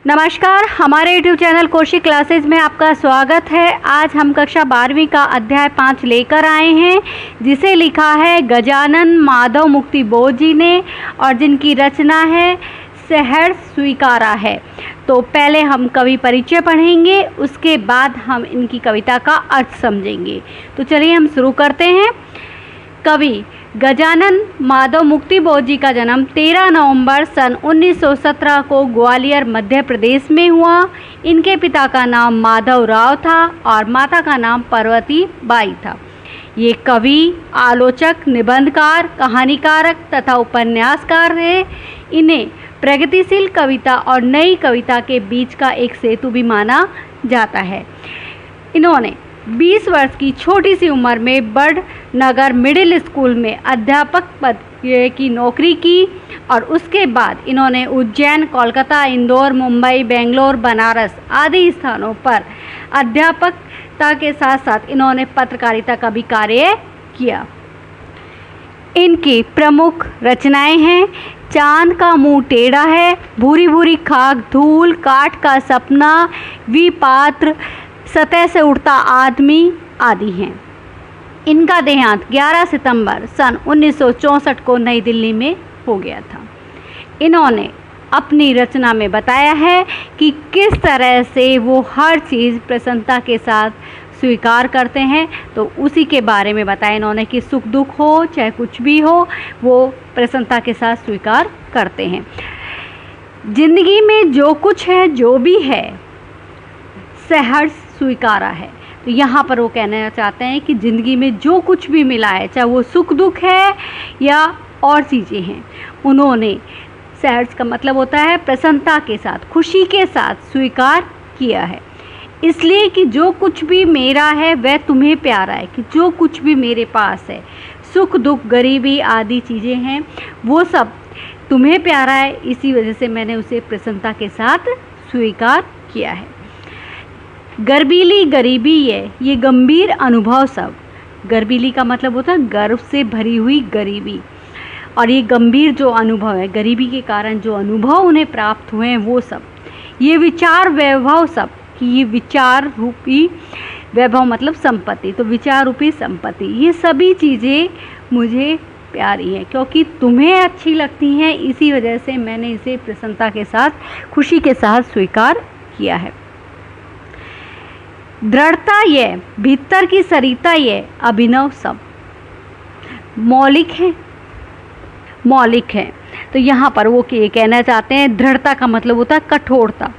नमस्कार, हमारे YouTube channel Kaushik classes में आपका स्वागत है। आज हम कक्षा 12वीं का अध्याय 5 लेकर आए हैं, जिसे लिखा है गजानन माधव मुक्ति बोध जी ने और जिनकी रचना है सहर्ष स्वीकारा है। तो पहले हम कवि परिचय पढ़ेंगे, उसके बाद हम इनकी कविता का अर्थ समझेंगे। तो चलिए हम शुरू करते हैं। कवि गजानन माधव मुक्ति बोध जी का जन्म 13 नवंबर सन 1917 को ग्वालियर मध्य प्रदेश में हुआ। इनके पिता का नाम माधव राव था और माता का नाम पार्वती बाई था। ये कवि, आलोचक, निबंधकार, कहानीकारक तथा उपन्यासकार थे। इन्हें प्रगतिशील कविता और नई कविता के बीच का एक सेतु भी माना जाता है। इन्होंने 20 वर्ष की छोटी सी उम्र में बड़नगर मिडिल स्कूल में अध्यापक पद की नौकरी की और उसके बाद इन्होंने उज्जैन, कोलकाता, इंदौर, मुंबई, बेंगलोर, बनारस आदि स्थानों पर अध्यापकता के साथ साथ इन्होंने पत्रकारिता का भी कार्य किया। इनकी प्रमुख रचनाएं हैं चांद का मुंह टेढ़ा है, भूरी भूरी खाक, धूल, काठ का सपना, विपात्र, सतह से उड़ता आदमी आदि हैं। इनका देहांत 11 सितंबर सन 1964 को नई दिल्ली में हो गया था। इन्होंने अपनी रचना में बताया है कि किस तरह से वो हर चीज़ प्रसन्नता के साथ स्वीकार करते हैं। तो उसी के बारे में बताया इन्होंने कि सुख दुख हो चाहे कुछ भी हो, वो प्रसन्नता के साथ स्वीकार करते हैं। जिंदगी में जो कुछ है, जो भी है, सहर्ष स्वीकारा है। तो यहाँ पर वो कहना चाहते हैं कि ज़िंदगी में जो कुछ भी मिला है, चाहे वो सुख दुख है या और चीज़ें हैं, उन्होंने सहर्ष का मतलब होता है प्रसन्नता के साथ, खुशी के साथ स्वीकार किया है। इसलिए कि जो कुछ भी मेरा है वह तुम्हें प्यारा है, कि जो कुछ भी मेरे पास है, सुख दुख, गरीबी आदि चीज़ें हैं, वो सब तुम्हें प्यारा है। इसी वजह से मैंने उसे प्रसन्नता के साथ स्वीकार किया है। गर्वीली गरीबी ये गंभीर अनुभव सब। गर्वीली का मतलब होता है गर्व से भरी हुई गरीबी, और ये गंभीर जो अनुभव है, गरीबी के कारण जो अनुभव उन्हें प्राप्त हुए हैं, वो सब। ये विचार वैभव सब, कि ये विचार रूपी वैभव मतलब संपत्ति, तो विचार रूपी संपत्ति, ये सभी चीज़ें मुझे प्यारी हैं क्योंकि तुम्हें अच्छी लगती हैं। इसी वजह से मैंने इसे प्रसन्नता के साथ, खुशी के साथ स्वीकार किया है। दृढ़ता ये, भीतर की सरिता ये, अभिनव सब मौलिक है। तो यहाँ पर वो ये कहना चाहते हैं, दृढ़ता का मतलब होता है कठोरता,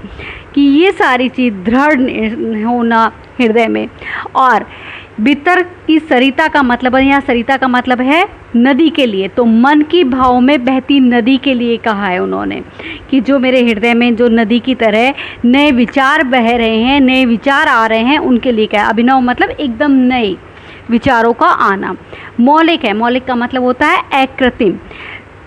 कि ये सारी चीज़ दृढ़ होना हृदय में। और भीतर की सरिता का मतलब, यहाँ सरिता का मतलब है नदी के लिए, तो मन की भाव में बहती नदी के लिए कहा है उन्होंने, कि जो मेरे हृदय में जो नदी की तरह नए विचार बह रहे हैं, नए विचार आ रहे हैं, उनके लिए क्या है। अभिनव मतलब एकदम नए विचारों का आना। मौलिक है, मौलिक का मतलब होता है अकृत्रिम,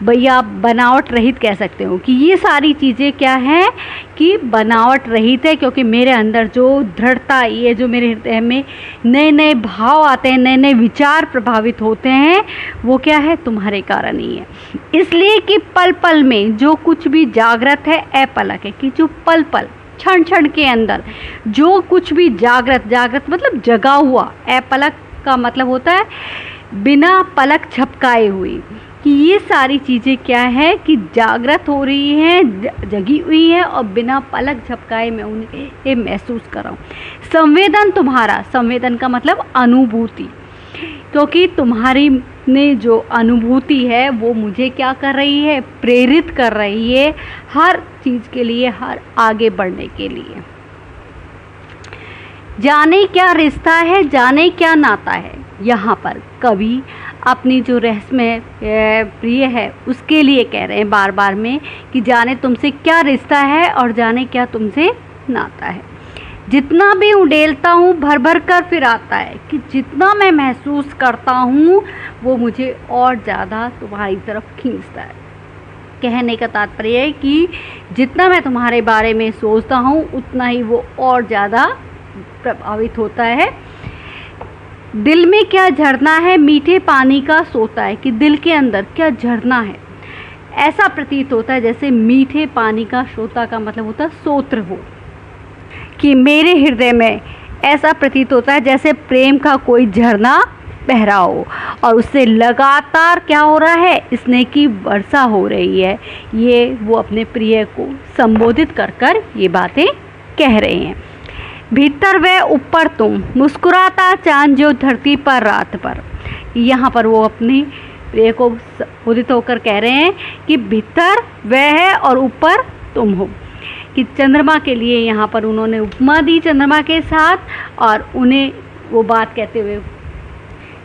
भैया आप बनावट रहित कह सकते हो, कि ये सारी चीज़ें क्या हैं कि बनावट रहित है, क्योंकि मेरे अंदर जो दृढ़ता, ये जो मेरे हृदय में नए नए भाव आते हैं, नए नए विचार प्रभावित होते हैं, वो क्या है, तुम्हारे कारण ही है। इसलिए कि पल पल में जो कुछ भी जागृत है अपलक है, कि जो पल पल क्षण क्षण के अंदर जो कुछ भी जागृत मतलब जगा हुआ, अपलक का मतलब होता है बिना पलक झपकाए हुई, कि ये सारी चीज़ें क्या है कि जागृत हो रही हैं, जगी हुई हैं और बिना पलक झपकाए मैं उन्हें महसूस कर रहा हूँ। संवेदन तुम्हारा, संवेदन का मतलब अनुभूति, क्योंकि तुम्हारी ने जो अनुभूति है वो मुझे क्या कर रही है, प्रेरित कर रही है हर चीज़ के लिए, हर आगे बढ़ने के लिए। जाने क्या रिश्ता है, जाने क्या नाता है। यहाँ पर कवि अपनी जो रहस्यमय प्रिय है उसके लिए कह रहे हैं बार बार में, कि जाने तुमसे क्या रिश्ता है और जाने क्या तुमसे नाता है। जितना भी उड़ेलता हूँ भर भर कर फिर आता है, कि जितना मैं महसूस करता हूँ वो मुझे और ज़्यादा तुम्हारी तरफ खींचता है। कहने का तात्पर्य है कि जितना मैं तुम्हारे बारे में सोचता हूँ उतना ही वो और ज़्यादा प्रभावित होता है। दिल में क्या झरना है, मीठे पानी का सोता है, कि दिल के अंदर क्या झरना है, ऐसा प्रतीत होता है जैसे मीठे पानी का श्रोता का मतलब होता है सोत्र हो, कि मेरे हृदय में ऐसा प्रतीत होता है जैसे प्रेम का कोई झरना बह रहा हो और उससे लगातार क्या हो रहा है, स्नेह की वर्षा हो रही है। ये वो अपने प्रिय को संबोधित कर कर ये बातें कह रहे हैं। भीतर व ऊपर तुम, मुस्कुराता चांद जो धरती पर रात पर। यहाँ पर वो अपनी प्रिय को संबोधित होकर कह रहे हैं कि भीतर वह है और ऊपर तुम हो, कि चंद्रमा के लिए यहाँ पर उन्होंने उपमा दी चंद्रमा के साथ, और उन्हें वो बात कहते हुए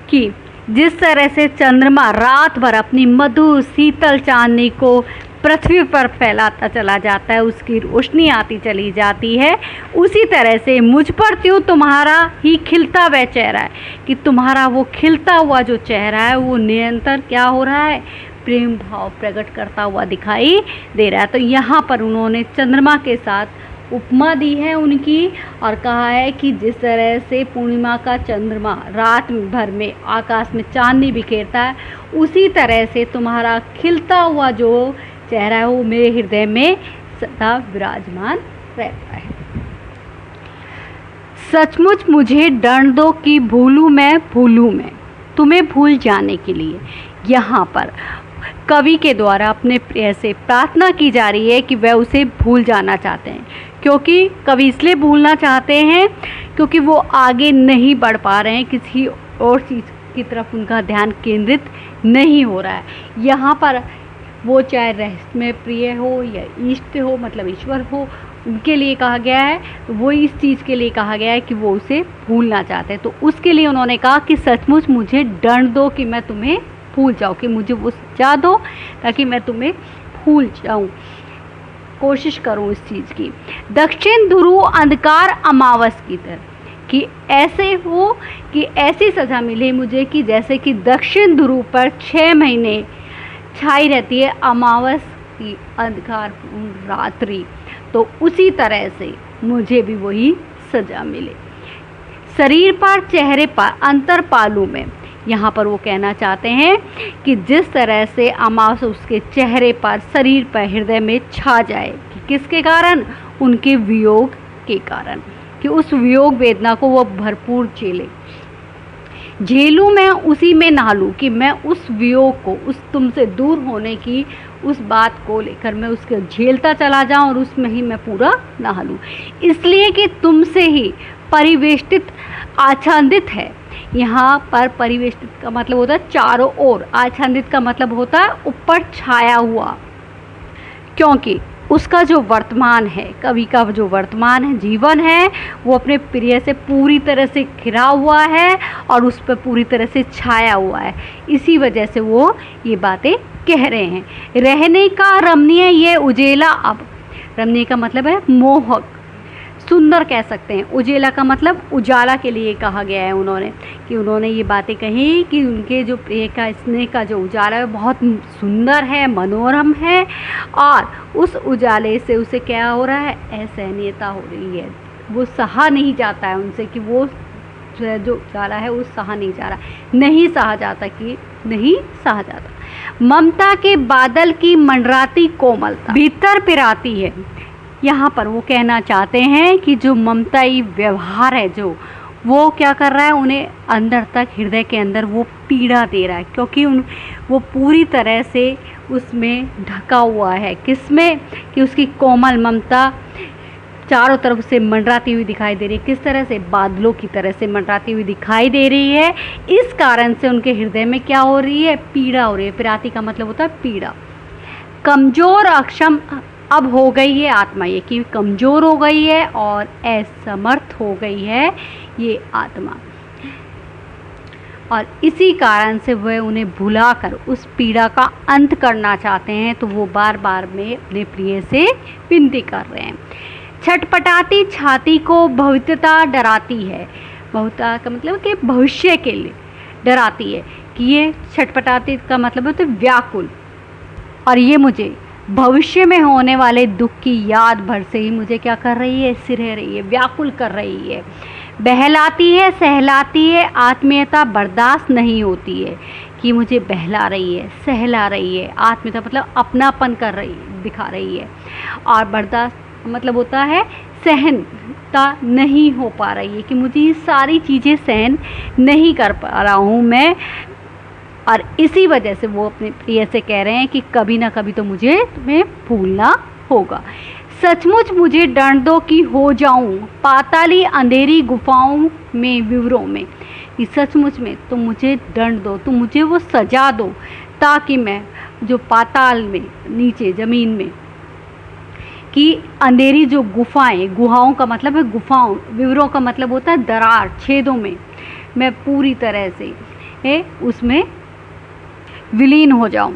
कि जिस तरह से चंद्रमा रात भर अपनी मधुर शीतल चांदनी को पृथ्वी पर फैलाता चला जाता है, उसकी रोशनी आती चली जाती है, उसी तरह से मुझ पर त्यों तुम्हारा ही खिलता हुआ चेहरा है, कि तुम्हारा वो खिलता हुआ जो चेहरा है वो निरंतर क्या हो रहा है, प्रेम भाव प्रकट करता हुआ दिखाई दे रहा है। तो यहाँ पर उन्होंने चंद्रमा के साथ उपमा दी है उनकी, और कहा है कि जिस तरह से पूर्णिमा का चंद्रमा रात भर में आकाश में चांदनी बिखेरता है, उसी तरह से तुम्हारा खिलता हुआ जो चेहरा है वो मेरे हृदय में सदा विराजमान रहता है। सचमुच मुझे दंड दो कि भूलूं मैं तुम्हें भूल जाने के लिए। यहाँ पर कवि के द्वारा अपने प्रिय से प्रार्थना की जा रही है कि वह उसे भूल जाना चाहते हैं, क्योंकि कवि इसलिए भूलना चाहते हैं क्योंकि वो आगे नहीं बढ़ पा रहे हैं, किसी और चीज़ की तरफ उनका ध्यान केंद्रित नहीं हो रहा है। यहाँ पर वो चाहे रहस्यमय प्रिय हो या इष्ट हो, मतलब ईश्वर हो, उनके लिए कहा गया है, तो वो इस चीज़ के लिए कहा गया है कि वो उसे भूलना चाहते हैं। तो उसके लिए उन्होंने कहा कि सचमुच मुझे दंड दो कि मैं तुम्हें भूल जाऊँ, कि मुझे वो सजा दो ताकि मैं तुम्हें भूल जाऊँ, कोशिश करूँ इस चीज़ की। दक्षिण ध्रुव अंधकार अमावस की तरह, कि ऐसे हो कि ऐसी सज़ा मिले मुझे कि जैसे कि दक्षिण ध्रुव पर 6 महीने छाई रहती है अमावस की अंधकार रात्रि, तो उसी तरह से मुझे भी वही सज़ा मिले। शरीर पर चेहरे पर अंतर पालू में, यहाँ पर वो कहना चाहते हैं कि जिस तरह से अमावस उसके चेहरे पर, शरीर पर, हृदय में छा जाए, कि किसके कारण, उनके वियोग के कारण, कि उस वियोग वेदना को वो भरपूर झेलूँ मैं उसी में नहालूँ, कि मैं उस वियोग को, उस तुमसे दूर होने की उस बात को लेकर मैं उसके झेलता चला जाऊं और उसमें ही मैं पूरा नहालूँ, इसलिए कि तुमसे ही परिवेष्टित आच्छादित है। यहाँ पर परिवेष्टित का मतलब होता है चारों ओर, आच्छादित का मतलब होता है ऊपर छाया हुआ, क्योंकि उसका जो वर्तमान है, कवि का जो वर्तमान है, जीवन है, वो अपने प्रिय से पूरी तरह से घिरा हुआ है और उस पर पूरी तरह से छाया हुआ है। इसी वजह से वो ये बातें कह रहे हैं। रहने का रमणीय ये उजेला, अब रमणीय का मतलब है मोहक, सुंदर कह सकते हैं। उजेला का मतलब उजाला के लिए कहा गया है उन्होंने, कि उन्होंने ये बातें कही कि उनके जो प्रिय का स्नेह का जो उजाला है बहुत सुंदर है, मनोरम है, और उस उजाले से उसे क्या हो रहा है, असहनीयता हो रही है, वो सहा नहीं जाता है उनसे, कि वो जो उजाला है वो सहा नहीं जा रहा, नहीं सहा जाता, कि नहीं सहा जाता। ममता के बादल की मंडराती कोमलता भीतर पिराती है। यहाँ पर वो कहना चाहते हैं कि जो ममताई व्यवहार है, जो वो क्या कर रहा है, उन्हें अंदर तक, हृदय के अंदर वो पीड़ा दे रहा है, क्योंकि वो पूरी तरह से उसमें ढका हुआ है। किसमें, कि उसकी कोमल ममता चारों तरफ से मंडराती हुई दिखाई दे रही है। किस तरह से, बादलों की तरह से मंडराती हुई दिखाई दे रही है। इस कारण से उनके हृदय में क्या हो रही है, पीड़ा हो रही है। पिराती का मतलब होता है पीड़ा। कमज़ोर अक्षम अब हो गई है आत्मा, ये कि कमज़ोर हो गई है और असमर्थ हो गई है ये आत्मा, और इसी कारण से वह उन्हें भुलाकर उस पीड़ा का अंत करना चाहते हैं। तो वो बार बार में अपने प्रिय से विनती कर रहे हैं। छटपटाती छाती को भविष्यता डराती है। बहुता का मतलब कि भविष्य के लिए डराती है, कि ये छटपटाती का मतलब होता है व्याकुल, और ये मुझे भविष्य में होने वाले दुख की याद भर से ही मुझे क्या कर रही है, सिरह रही है, व्याकुल कर रही है। बहलाती है, सहलाती है, आत्मीयता बर्दाश्त नहीं होती है, कि कि मुझे बहला रही है, सहला रही है, आत्मीयता मतलब अपनापन कर रही दिखा रही है। और बर्दाश्त मतलब होता है सहनता नहीं हो पा रही है, कि मुझे ये सारी चीज़ें सहन नहीं कर पा रहा हूँ मैं, और इसी वजह से वो अपने प्रिय से कह रहे हैं कि कभी ना कभी तो मुझे तुम्हें भूलना होगा। सचमुच मुझे दंड दो कि हो जाऊं पाताली अंधेरी गुफाओं में विवरों में, कि सचमुच में तुम मुझे दंड दो, तुम मुझे वो सजा दो, ताकि मैं जो पाताल में नीचे ज़मीन में कि अंधेरी जो गुफाएं, गुहाओं का मतलब है गुफाओं, विवरों का मतलब होता है दरार, छेदों में मैं पूरी तरह से उसमें विलीन हो जाऊं।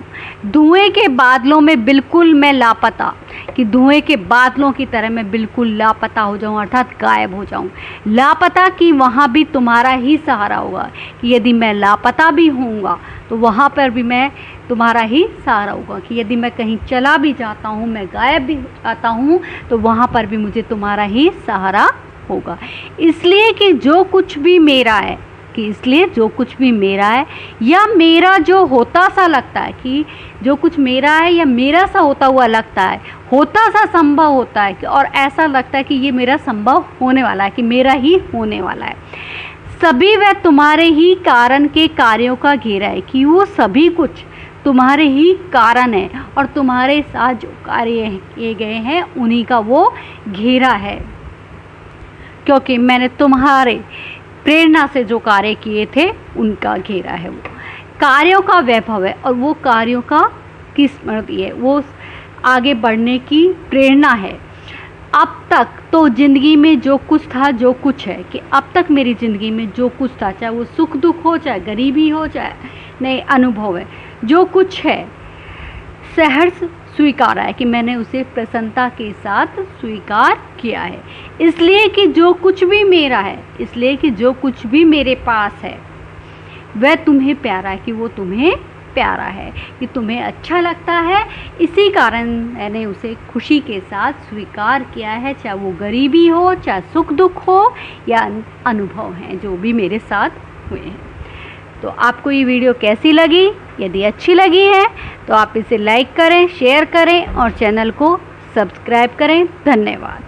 धुएं के बादलों में बिल्कुल मैं लापता, कि धुएं के बादलों की तरह मैं बिल्कुल लापता हो जाऊं, अर्थात गायब हो जाऊं। लापता कि वहाँ भी तुम्हारा ही सहारा होगा, कि यदि मैं लापता भी होऊंगा तो वहाँ पर भी मैं तुम्हारा ही सहारा होगा, कि यदि मैं कहीं चला भी जाता हूँ, मैं गायब भी जाता हूँ, तो वहाँ पर भी मुझे तुम्हारा ही सहारा होगा। इसलिए कि जो कुछ भी मेरा है, कि इसलिए जो कुछ भी मेरा है या मेरा जो होता सा लगता है, कि जो कुछ मेरा है या मेरा सा होता हुआ लगता है, होता सा संभव होता है, और ऐसा लगता है कि ये मेरा संभव होने वाला है, कि मेरा ही होने वाला है, सभी वह तुम्हारे ही कारण के कार्यों का घेरा है, कि वो सभी कुछ तुम्हारे ही कारण है, और तुम्हारे साथ जो कार्य किए गए हैं उन्हीं का वो घेरा है, क्योंकि मैंने तुम्हारे प्रेरणा से जो कार्य किए थे उनका घेरा है। वो कार्यों का वैभव है, और वो कार्यों का की स्मृति है, वो आगे बढ़ने की प्रेरणा है। अब तक तो ज़िंदगी में जो कुछ था, जो कुछ है, कि अब तक मेरी ज़िंदगी में जो कुछ था, चाहे वो सुख दुख हो, चाहे गरीबी हो, चाहे नए अनुभव है, जो कुछ है सहर्ष स्वीकारा है, कि मैंने उसे प्रसन्नता के साथ स्वीकार किया है। इसलिए कि जो कुछ भी मेरा है, इसलिए कि जो कुछ भी मेरे पास है वह तुम्हें प्यारा है, कि वो तुम्हें प्यारा है, कि तुम्हें अच्छा लगता है, इसी कारण मैंने उसे खुशी के साथ स्वीकार किया है, चाहे वो गरीबी हो, चाहे सुख दुख हो, या अनुभव हैं जो भी मेरे साथ हुए हैं। तो आपको ये वीडियो कैसी लगी? यदि अच्छी लगी है तो आप इसे लाइक करें, शेयर करें और चैनल को सब्सक्राइब करें। धन्यवाद।